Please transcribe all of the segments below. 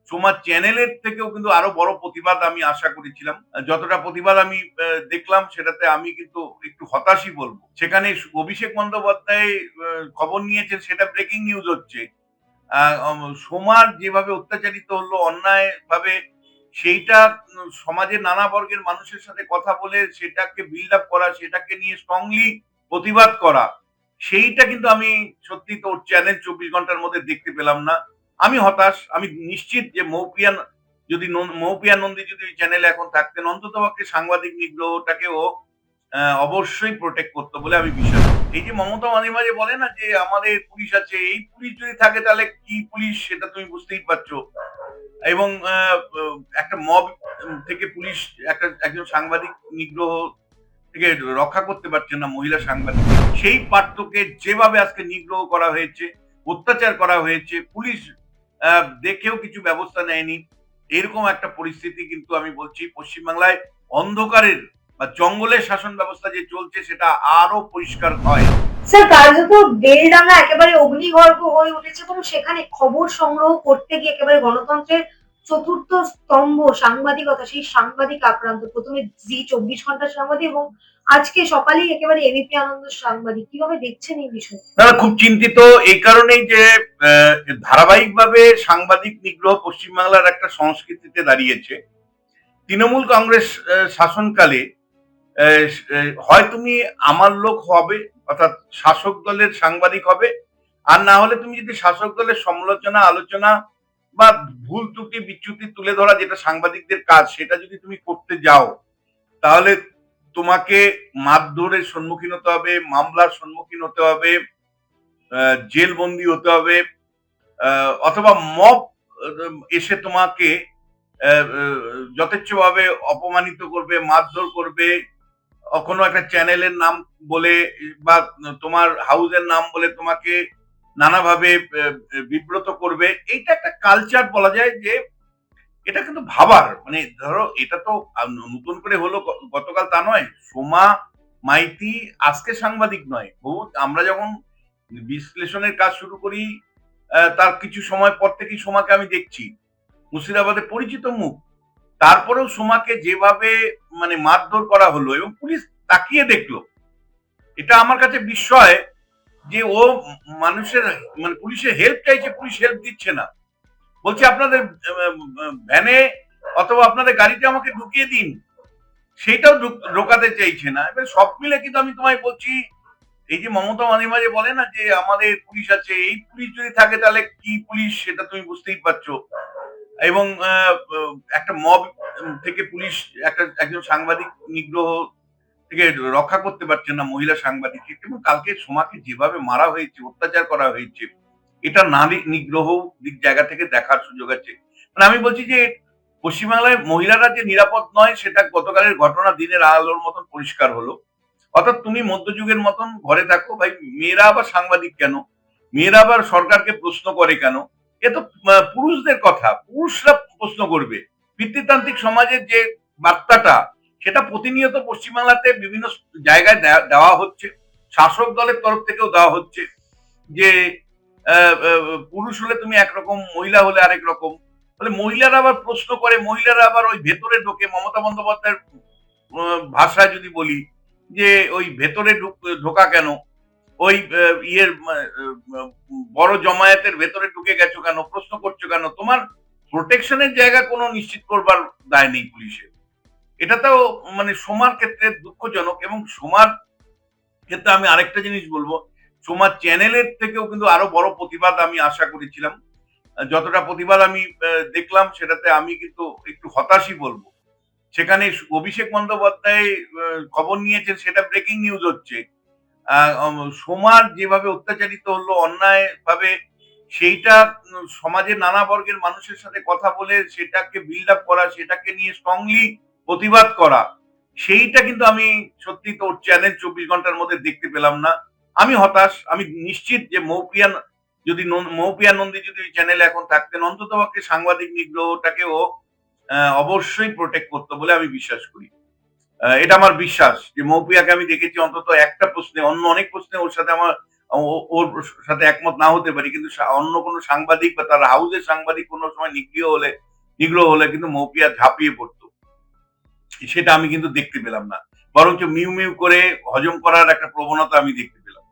সোমা চ্যানেলের থেকেও কিন্তু আরো বড় প্রতিবাদ আমি আশা করেছিলাম। যতটা প্রতিবাদ আমি দেখলাম সেটাতে আমি কিন্তু একটু হতাশই বলবো। সেখানে অভিষেক বন্দ্যোপাধ্যায় খবর নিয়েছেন সেটা ব্রেকিং নিউজ হচ্ছে। সোমার যেভাবে অত্যাচারিত হলো অন্যায়ভাবে সেইটা সমাজের নানা বর্গের মানুষের সাথে কথা বলে সেটাকে বিল্ড আপ করা, সেটাকে নিয়ে স্ট্রংলি প্রতিবাদ করা, সেইটা কিন্তু আমি সত্যি তোর চ্যানেল ২৪ ঘন্টার মধ্যে দেখতে পেলাম না। আমি হতাশ। আমি নিশ্চিত যে মৌপিয়া নন্দী যদি ওই চ্যানেলে এখন থাকতেন অন্ততপক্ষে সাংবাদিক নিগ্রহটাকেও অবশ্যই প্রোটেক্ট করতো বলে আমি বিশ্বাস করি। এই যে মমতা মাঝে মাঝে বলে না যে আমাদের পুলিশ আছে, এই পুলিশ যদি থাকে তাহলে কি পুলিশ সেটা তুমি বুঝতেই পারছো। এবং একটা মব থেকে পুলিশ একজন সাংবাদিক নিগ্রহ থেকে রক্ষা করতে পারছেন না মহিলা সাংবাদিক। সেই পার্থকে যেভাবে আজকে নিগ্রহ করা হয়েছে, অত্যাচার করা হয়েছে, পুলিশ দেখেও কিছু ব্যবস্থা নেয়নি। এরকম একটা পরিস্থিতি কিন্তু আমি বলছি পশ্চিমবাংলায় অন্ধকারের বা জঙ্গলের শাসন ব্যবস্থা যে চলছে সেটা আরো পরিষ্কার হয়। স্যার কার্যত বেলডাঙ্গা একেবারে অগ্নিগর্ভ হয়ে উঠেছে এবং সেখানে খবর সংগ্রহ করতে গিয়ে একেবারে গণতন্ত্রের চতুর্থ স্তম্ভ সাংবাদিকতা, সেই সাংবাদিক আক্রান্ত। প্রথমে জি ২৪ ঘন্টার সাংবাদিক এবং আজকে সকালেই একেবারে এবিপি আনন্দ সাংবাদিক। কিভাবে দেখছেন এই বিষয়ে? না, খুব চিন্তিত এই কারণেই যে ধারাবাহিকভাবে সাংবাদিক নিগ্রহ পশ্চিমবাংলার একটা সংস্কৃতিতে দাঁড়িয়েছে। তৃণমূল কংগ্রেস শাসনকালে হয় তুমি আমার লোক হবে, অর্থাৎ শাসক দলের সাংবাদিক হবে, আর না হলে তুমি যদি শাসক দলের সমালোচনা আলোচনা বা ভুল ত্রুটি বিচ্যুতি তুলে ধরা যেটা সাংবাদিকদের কাজ সেটা যদি তুমি করতে যাও তাহলে তোমাকে মারধরের সম্মুখীন হতে হবে, মামলার সম্মুখীন হতে হবে, জেলবন্দি হতে হবে, অথবা মব এসে তোমাকে যথেচ্ছভাবে অপমানিত করবে, মারধর করবে, কোনো একটা চ্যানেলের নাম বলে বা তোমার হাউসের নাম বলে তোমাকে নানাভাবে বিব্রত করবে। এইটা একটা কালচার বলা যায় যে এটা কিন্তু ভাবার মানে ধরো এটা তো নতুন করে হলো গতকাল তা নয়। সোমা মাইতি আজকে সাংবাদিক নয়, বহু আমরা যখন বিশ্লেষণের কাজ শুরু করি তার কিছু সময় পর থেকেই সোমাকে আমি দেখছি, মুর্শিদাবাদে পরিচিত মুখ। তারপরেও সোমাকে যেভাবে মানে মারধর করা হলো এবং পুলিশ তাকিয়ে দেখলো, এটা আমার কাছে বিস্ময় যে ও মানুষের মানে পুলিশের হেল্প চাইছে, পুলিশ হেল্প দিচ্ছে না, বলছে আপনাদের ভ্যানে অথবা আপনাদের গাড়িতে আমাকে ঢুকিয়ে দিন, সেটাও ঢোকাতে চাইছে না। এবার সব মিলে কিন্তু আমি তোমায় বলছি এই যে মমতা মাঝে মাঝে বলে না যে আমাদের পুলিশ আছে, এই পুলিশ যদি থাকে তাহলে কি পুলিশ সেটা তুমি বুঝতেই পারছো। এবং একটা মব থেকে পুলিশ একজন সাংবাদিক নিগ্রহ থেকে রক্ষা করতে পারছেন না মহিলা সাংবাদিক। এবং কালকে সোমাকে যেভাবে মারা হয়েছে, অত্যাচার করা হয়েছে, এটা নারী নিগ্রহ দিক জায়গা থেকে দেখার সুযোগ আছে। মানে আমি বলছি যে পশ্চিমবাংলায় মহিলারা যে নিরাপদ নয় সেটা গতকালের ঘটনা দিনের আলোর মতন পরিষ্কার হলো। অর্থাৎ তুমি মধ্যযুগের মতন ঘরে থাকো ভাই, মেয়েরা আবার সাংবাদিক কেন, মেয়েরা আবার সরকারকে প্রশ্ন করে কেন, এ তো পুরুষদের কথা, পুরুষরা প্রশ্ন করবে। পিতৃতান্ত্রিক সমাজের যে বার্তাটা সেটা প্রতিনিয়ত পশ্চিমবাংলাতে বিভিন্ন জায়গায় দেওয়া হচ্ছে, শাসক দলের তরফ থেকেও দেওয়া হচ্ছে যে পুরুষ হলে তুমি একরকম, মহিলা হলে আরেক রকম। তাহলে মহিলারা আবার প্রশ্ন করে, মহিলারা আবার ওই ভেতরে ঢোকে। মমতা বন্দ্যোপাধ্যায়ের ভাষায় যদি বলি যে ওই ভেতরে ঢোকা কেন, ওই ইয়ের বড় জমায়েতের ভেতরে ঢুকে গেছো কেন, প্রশ্ন করছো কেন, তোমার প্রোটেকশনের জায়গা কোনো নিশ্চিত করবার দায় নেই পুলিশের। এটাতেও মানে সোমার ক্ষেত্রে দুঃখজনক। এবং সোমার ক্ষেত্রে আমি আরেকটা জিনিস বলবো, সোমা চ্যানেলের থেকেও কিন্তু আরো বড় প্রতিবাদ আমি আশা করেছিলাম। যতটা প্রতিবাদ আমি দেখলাম সেটাতে আমি কিন্তু একটু হতাশই বলবো। সেখানে অভিষেক বন্দ্যোপাধ্যায় খবর নিয়েছেন সেটা ব্রেকিং নিউজ হচ্ছে। সোমার যেভাবে অত্যাচারিত হলো অন্যায়ভাবে সেইটা সমাজের নানা বর্গের মানুষের সাথে কথা বলে সেটাকে বিল্ড আপ করা, সেটাকে নিয়ে স্ট্রংলি প্রতিবাদ করা, সেইটা কিন্তু আমি সত্যি তোর চ্যানেল ২৪ ঘন্টার মধ্যে দেখতে পেলাম না। আমি হতাশ। আমি নিশ্চিত যে মৌপিয়া নন্দী যদি ওই চ্যানেলে এখন থাকতেন অন্ততপক্ষে সাংবাদিক নিগ্রহটাকেও অবশ্যই প্রোটেক্ট করতো বলে আমি বিশ্বাস করি। এটা আমার বিশ্বাস যে মৌপিয়াকে আমি দেখেছি অন্তত একটা প্রশ্নে, অন্য অনেক প্রশ্নে ওর সাথে আমার ওর সাথে একমত না হতে পারি, কিন্তু অন্য কোনো সাংবাদিক বা তার হাউসের সাংবাদিক কোনো সময় নিগ্রহ হলে কিন্তু মৌপিয়া ঝাঁপিয়ে পড়তো, সেটা আমি কিন্তু দেখতে পেলাম না। বরঞ্চ মিউ মিউ করে হজম করার একটা প্রবণতা আমি দেখতে পেলাম।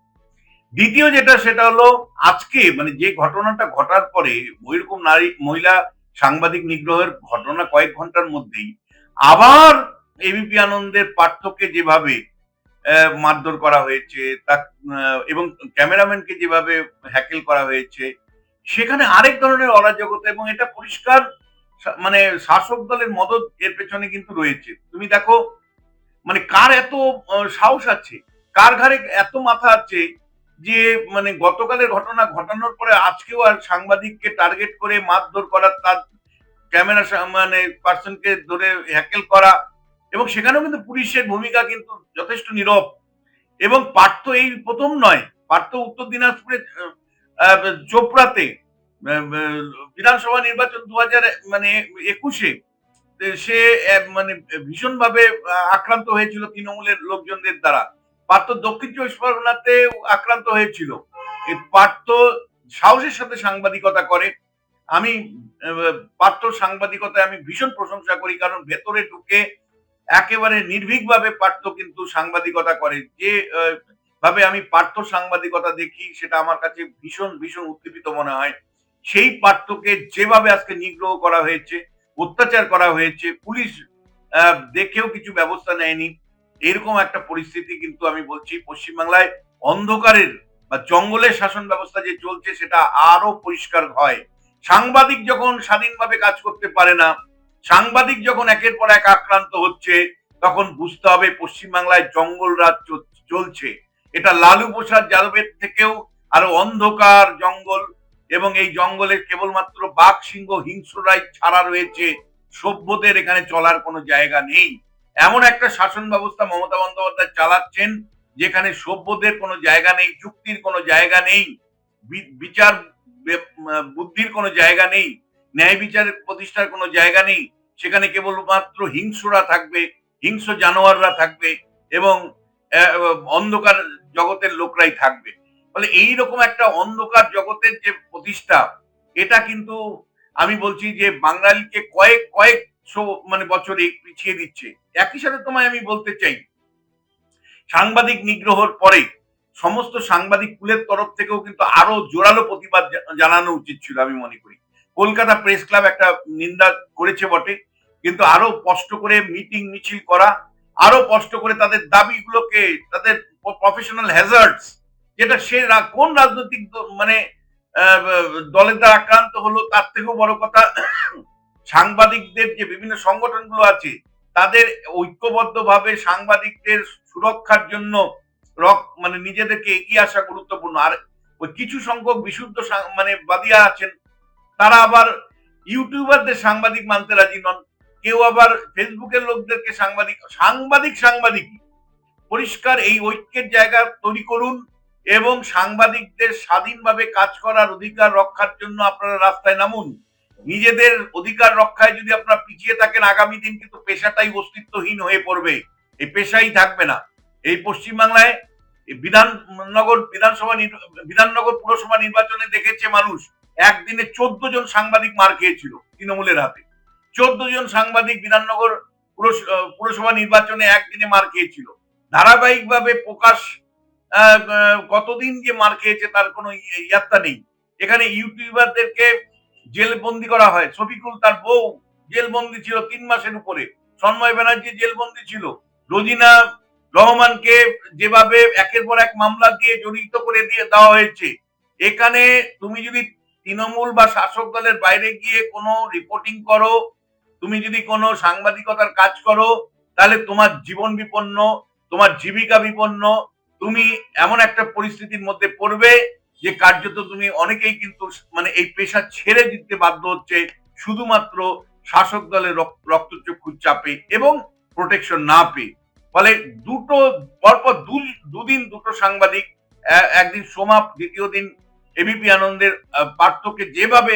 দ্বিতীয় যেটা সেটা হলো আজকে মানে যে ঘটনাটা ঘটার পরে ওইরকম মহিলা সাংবাদিক নিগ্রহের ঘটনা কয়েক ঘন্টার মধ্যেই আবার এবিপি আনন্দের পাঠ্যকে যেভাবে মারধর করা হয়েছে এবং ক্যামেরাম্যানকে যেভাবে হ্যাকেল করা হয়েছে, সেখানে আরেক ধরনের অরাজকতা, এবং এটা পরিষ্কার মানে শাসক দলের মদত এর পেছনে কিন্তু রয়েছে। তুমি দেখো মানে কার এত সাহস আছে, কার ঘাড়ে এত মাথা আছে যে মানে গতকালের ঘটনা ঘটানোর পরে আজকেও আর সাংবাদিককে টার্গেট করে মারধর করা, তার ক্যামেরা মানে পার্সনকে ধরে হ্যাকেল করা, এবং সেখানেও কিন্তু পুলিশের ভূমিকা কিন্তু যথেষ্ট নীরব। এবং পার্থ এই প্রথম নয়, পার্থ উত্তর দিনাজপুরে চোপড়াতে বিধানসভা নির্বাচন 2021 সে মানে ভীষণভাবে আক্রান্ত হয়েছিল তৃণমূলের লোকজনদের দ্বারা। পার্থ দক্ষিণ চব্বিশ পরগনাতে আক্রান্ত হয়েছিল। এই পার্থ সাহসের সাথে সাংবাদিকতা করে। আমি পার্থ সাংবাদিকতায় আমি ভীষণ প্রশংসা করি, কারণ ভেতরে ঢুকে একেবারে নির্ভীকভাবে পার্থ কিন্তু সাংবাদিকতা করে। যে ভাবে আমি পার্থ সাংবাদিকতা দেখি সেটা আমার কাছে ভীষণ ভীষণ উদ্দীপিত মনে হয়। সেই পার্থকে যেভাবে আজকে নিগ্রহ করা হয়েছে, অত্যাচার করা হয়েছে, পুলিশ দেখেও কিছু ব্যবস্থা নেয়নি, এরকম একটা পরিস্থিতি কিন্তু আমি বলছি পশ্চিমবাংলায় অন্ধকারের বা জঙ্গলের শাসন ব্যবস্থা যে চলছে সেটা আরো পরিষ্কার হয়। সাংবাদিক যখন স্বাধীনভাবে কাজ করতে পারে না, সাংবাদিক যখন একের পর এক আক্রান্ত হচ্ছে, তখন বুঝতে হবে পশ্চিমবাংলায় জঙ্গল রাজ চলছে। এটা লালু প্রসাদ যাদবের থেকেও আরো অন্ধকার জঙ্গল, এবং এই জঙ্গলে কেবলমাত্র বাঘ সিংহ হিংস্ররাই ছাড়া রয়েছে, সভ্যদের এখানে চলার কোনো জায়গা নেই। এমন একটা শাসন ব্যবস্থা মমতা বন্দ্যোপাধ্যায় চালাচ্ছেন যেখানে সভ্যদের কোনো জায়গা নেই, যুক্তির কোনো জায়গা নেই, বিচার বুদ্ধির কোনো জায়গা নেই, ন্যায় বিচারের প্রতিষ্ঠার কোনো জায়গা নেই। সেখানে কেবলমাত্র হিংস্ররা থাকবে, হিংস্র জানোয়াররা থাকবে, এবং অন্ধকার জগতের লোকরাই থাকবে। ফলে এইরকম একটা অন্ধকার জগতের যে প্রতিষ্ঠা, এটা কিন্তু আমি বলছি যে বাঙালিকে কয়েকশো মানে বছরে পিছিয়ে দিচ্ছে। একই সাথে তোমায় আমি বলতে চাই, সাংবাদিক নিগ্রহের পরে সমস্ত সাংবাদিক কুলের তরফ থেকেও কিন্তু আরো জোরালো প্রতিবাদ জানানো উচিত ছিল আমি মনে করি। কলকাতা প্রেস ক্লাব একটা নিন্দা করেছে বটে, কিন্তু আরো স্পষ্ট করে মিটিং মিছিল করা, আরো স্পষ্ট করে তাদের দাবিগুলোকে, তাদের প্রফেশনাল হ্যাজার্ডস, যেটা সে কোন রাজনৈতিক মানে দলের দ্বারা আক্রান্ত হলো, তার থেকেও বড় কথা সাংবাদিকদের যে বিভিন্ন সংগঠনগুলো আছে তাদের ঐক্যবদ্ধভাবে সাংবাদিকদের সুরক্ষার জন্য মানে নিজেদেরকে এগিয়ে আসা গুরুত্বপূর্ণ। আর ওই কিছু সংখ্যক বিশুদ্ধ মানে বাদিয়া আছেন, তারা আবার ইউটিউবারদের সাংবাদিক মানতে রাজি নন, কেউ আবার ফেসবুকের লোকদেরকে সাংবাদিক পরিষ্কার এই ঐক্যের জায়গা তৈরি করুন, এবং সাংবাদিকদের স্বাধীনভাবে কাজ করার অধিকার রক্ষার জন্য আপনারা রাস্তায় নামুন। নিজেদের অধিকার রক্ষায় যদি আপনারা পিছিয়ে থাকেন, আগামী দিন কিন্তু পেশাটাই অস্তিত্বহীন হয়ে পড়বে, এই পেশাই থাকবে না। এই পশ্চিমবাংলায় বিধাননগর পুরসভা নির্বাচনে দেখেছে মানুষ, একদিনে 14 জন সাংবাদিক মার খেয়েছিল তৃণমূলের হাতে। 14 জন সাংবাদিক বিধাননগর পুরসভা নির্বাচনে একদিনে মার খেয়েছিল। ধারাবাহিকভাবে প্রকাশ কতদিন যে মার খেয়েছে তার কোনো ইয়াত্তা নেই। এখানে ইউটিউবারদেরকে জেলবন্দি করা হয়। শফিকুল তার বউ জেলবন্দি ছিল 3 মাসের উপরে, সন্ময় ব্যানার্জি জেলবন্দি ছিল, রোজিনা রহমানকে যেভাবে একের পর এক মামলা দিয়ে জড়িত করে দিয়ে দেওয়া হয়েছে। এখানে তুমি যদি তৃণমূল বা শাসক দলের বাইরে গিয়ে কোনো রিপোর্টিং করো, তুমি যদি কোনো সাংবাদিকতার কাজ করো, তাহলে তোমার জীবন বিপন্ন, তোমার জীবিকা বিপন্ন, তুমি এমন একটা পরিস্থিতির মধ্যে পড়বে যে কার্যত তুমি অনেকেই কিন্তু মানে এই পেশা ছেড়ে দিতে বাধ্য হচ্ছে শুধুমাত্র শাসক দলের রক্তচক্ষুর চাপে এবং প্রোটেকশন না পেয়ে। ফলে পরপর দুদিন দুটো সাংবাদিক, একদিন সোমা, দ্বিতীয় দিন এবিপি আনন্দের পার্থকে যেভাবে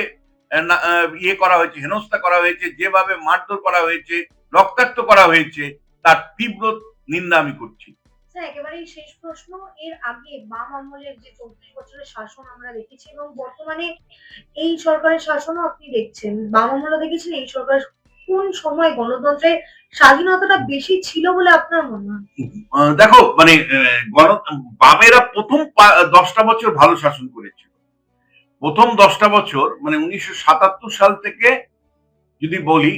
ইয়ে করা হয়েছে, হেনস্থা করা হয়েছে, যেভাবে মারধর করা হয়েছে, রক্তাক্ত করা হয়েছে, তার তীব্র নিন্দা আমি করছি। স্যার একেবারেই শেষ প্রশ্ন। এর আগে বাম আমলের যে ৩৪ বছরের শাসন আমরা দেখেছি এবং বর্তমানে এই সরকারের শাসনও আপনি দেখছেন। বাম আমলও দেখেছেন, এই সরকার কোন সময় গণতন্ত্রের স্বাধীনতাটা বেশি ছিল বলে আপনার মনে হয়? দেখো মানে বামেরা প্রথম 10টা বছর ভালো শাসন করেছিল। প্রথম 10টা বছর মানে 1977 সাল থেকে যদি বলি,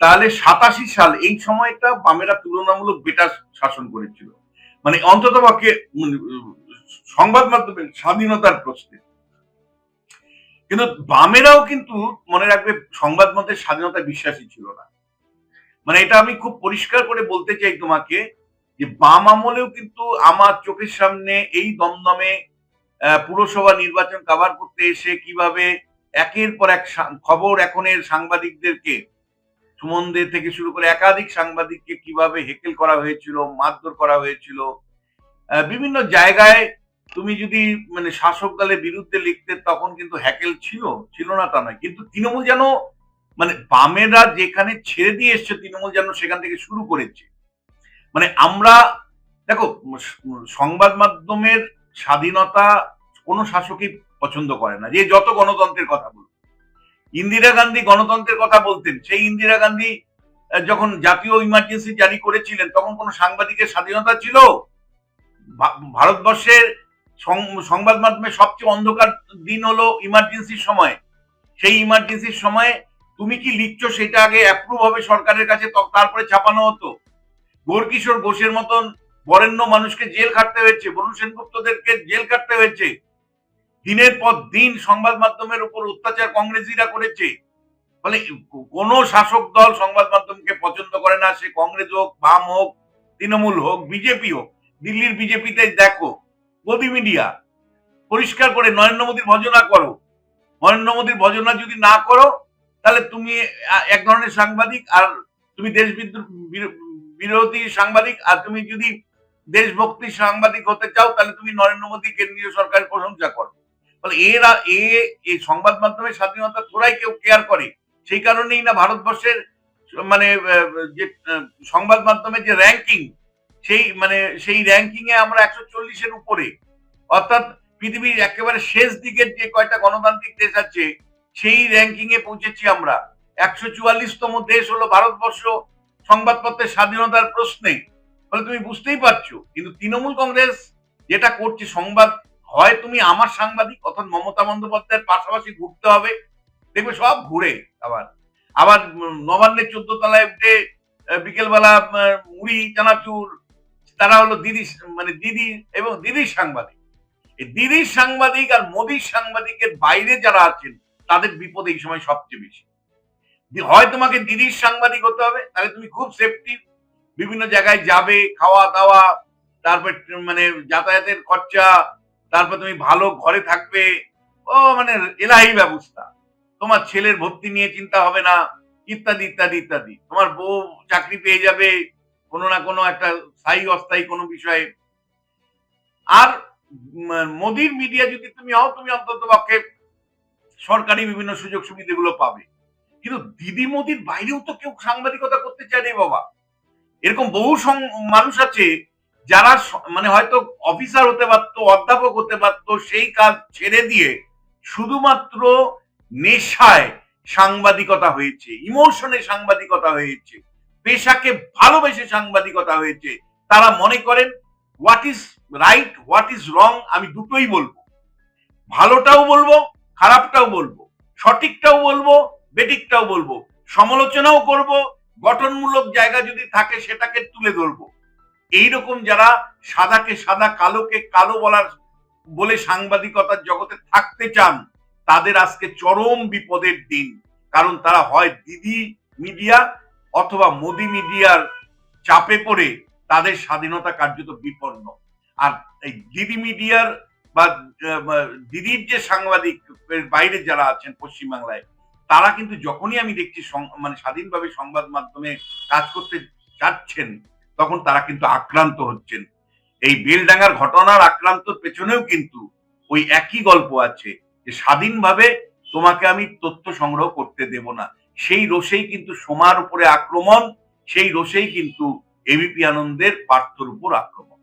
তাহলে 87 সাল এই সময়টা বামেরা তুলনামূলক বেটার শাসন করেছিল। মানে অন্ততপক্ষে সংবাদ মাধ্যমের স্বাধীনতার প্রশ্নে। কিন্তু বামেরাও কিন্তু মনে রাখবে সংবাদ মাধ্যমের স্বাধীনতায় বিশ্বাসী ছিল না। মানে এটা আমি খুব পরিষ্কার করে বলতে চাই তোমাকে যে বাম আমলেও কিন্তু আমার চোখের সামনে এই দমদমে পুরসভা নির্বাচন কভার করতে এসে কিভাবে একের পর এক খবর এখনের সাংবাদিকদেরকে, সুমনদের থেকে শুরু করে একাধিক সাংবাদিককে কিভাবে হেকেল করা হয়েছিল, মারধর করা হয়েছিল। বিভিন্ন জায়গায় তুমি যদি মানে শাসক দলের বিরুদ্ধে লিখতে তখন কিন্তু হ্যাকেল ছিল, ছিল না তা নয়। কিন্তু তৃণমূল যেন মানে বামেরা যেখানে ছেড়ে দিয়ে এসছে তৃণমূল যেন সেখান থেকে শুরু করেছে। মানে আমরা দেখো সংবাদ মাধ্যমের স্বাধীনতা কোনো শাসকই পছন্দ করে না, যে যত গণতন্ত্রের কথা বলুন। ইন্দিরা গান্ধী গণতন্ত্রের কথা বলতেন, সেই ইন্দিরা গান্ধী যখন জাতীয় ইমার্জেন্সি জারি করেছিলেন তখন কোনো সাংবাদিকের স্বাধীনতা ছিল? ভারতবর্ষের সংবাদ মাধ্যমে সবচেয়ে অন্ধকার দিন হলো ইমার্জেন্সির সময়। সেই ইমার্জেন্সির সময় তুমি কি লিখছো সেটা আগে অ্যাপ্রুভ হবে সরকারের কাছে, তারপরে ছাপানো হতো। গৌরকিশোর ঘোষের মতন বরেণ্য মানুষকে জেল খাটতে হয়েছে, বরুণ সেনগুপ্তদেরকে জেল খাটতে হয়েছে। দিনের পর দিন সংবাদ মাধ্যমের উপর অত্যাচার কংগ্রেসীরা করেছে। ফলে কোন শাসক দল সংবাদ মাধ্যমকে পছন্দ করে না, সে কংগ্রেস হোক, বাম হোক, তৃণমূল হোক, বিজেপি হোক। দিল্লির বিজেপিতে দেখো গদি মিডিয়া পরিষ্কার করে নরেন্দ্র মোদীর ভজনা করো। নরেন্দ্র মোদীর ভজনা যদি না করো তাহলে তুমি এক ধরনের সাংবাদিক, আর তুমি দেশ বিরোধী সাংবাদিক। আর তুমি যদি দেশভক্তি সাংবাদিক হতে চাও তাহলে তুমি নরেন্দ্র মোদী কেন্দ্রীয় সরকারের প্রশংসা করো। ফলে এই সংবাদ মাধ্যমের স্বাধীনতা তোরাই কেউ কেয়ার করে। সেই কারণেই না ভারতবর্ষের মানে যে সংবাদ মাধ্যমের যে র্যাঙ্কিং, সেই র্যাঙ্কিং এ আমরা 140-এর উপরে। অর্থাৎ পৃথিবীর একেবারে শেষ দিকের যে কয়টা গণতান্ত্রিক দেশ আছে সেই র্যাঙ্কিং এ পৌঁছেছি আমরা। 144তম দেশ হলো ভারতবর্ষ সংবাদপত্রের স্বাধীনতার প্রশ্নে। ফলে তুমি বুঝতেই পারছো। কিন্তু তৃণমূল কংগ্রেস যেটা করছে, সংবাদ হয় তুমি আমার সাংবাদিক অর্থাৎ মমতা বন্দ্যোপাধ্যায়ের পাশাপাশি ঘুরতে হবে, দেখবে সব ঘুরে। আবার আবার নবান্নের 14 তলায় উঠে বিকেলবেলা মুড়ি চানাচুর, তারা হলো দিদি, মানে দিদি এবং দিদির সাংবাদিক। এই দিদির সাংবাদিক আর মোদির সাংবাদিকের বাইরে যারা আছেন তাদের বিপদ এই সময় সবচেয়ে বেশি। হয় তোমাকে দিদির সাংবাদিক হতে হবে, তাহলে তুমি খুব সেফটি, বিভিন্ন জায়গায় যাবে, খাওয়া দাওয়া, তারপর মানে যাতায়াতের খরচা, তারপর তুমি ভালো ঘরে থাকবে, ও মানে এলাহি ব্যবস্থা। তোমার ছেলের ভর্তি নিয়ে চিন্তা হবে না, ইত্যাদি ইত্যাদি ইত্যাদি। তোমার বউ চাকরি পেয়ে যাবে কোনো না কোনো একটা স্থায়ী অস্থায়ী কোনো বিষয়ে। আর মোদির মিডিয়া যদি তুমি হও, তুমি অন্তত পক্ষে সরকারি বিভিন্ন সুযোগ সুবিধাগুলো পাবে। কিন্তু দিদি মোদির বাইরেও তো কেউ সাংবাদিকতা করতে চায় রে বাবা। এরকম বহু মানুষ আছে যারা মানে হয়তো অফিসার হতে পারতো, অধ্যাপক হতে পারতো, সেই কাজ ছেড়ে দিয়ে শুধুমাত্র নেশায় সাংবাদিকতা হয়েছে, ইমোশনে সাংবাদিকতা হয়েছে, পেশাকে ভালোবেসে সাংবাদিকতা হয়েছে। তারা মনে করেন what is right, what is wrong, আমি দুটোই বলবো। ভালোটাও বলবো, খারাপটাও বলবো, সঠিকটাও বলবো, বেঠিকটাও বলবো, সমালোচনাও করব, গঠনমূলক জায়গা যদি থাকে সেটাকে তুলে ধরবো। এইরকম যারা সাদাকে সাদা, কালোকে কালো বলে সাংবাদিকতার জগতে থাকতে চান, তাদের আজকে চরম বিপদের দিন। কারণ তারা হয় দিদি মিডিয়া অথবা মোদি মিডিয়ার চাপে পড়ে তাদের স্বাধীনতা কার্যত বিপন্ন। আর এই দিদি মিডিয়ার বা দিদির যে সাংবাদিক বাইরে যারা আছেন পশ্চিমবাংলায়, তারা কিন্তু যখনই আমি দেখছি মানে স্বাধীনভাবে সংবাদ মাধ্যমে কাজ করতে চাচ্ছেন, তখন তারা কিন্তু আক্রান্ত হচ্ছেন। এই বেলডাঙ্গার ঘটনার আক্রান্তর পেছনেও কিন্তু ওই একই গল্প আছে, যে স্বাধীনভাবে তোমাকে আমি তথ্য সংগ্রহ করতে দেব না। সেই রোষেই কিন্তু সোমার উপরে আক্রমণ, সেই রোষেই কিন্তু এবিপি আনন্দের পার্থর উপর আক্রমণ।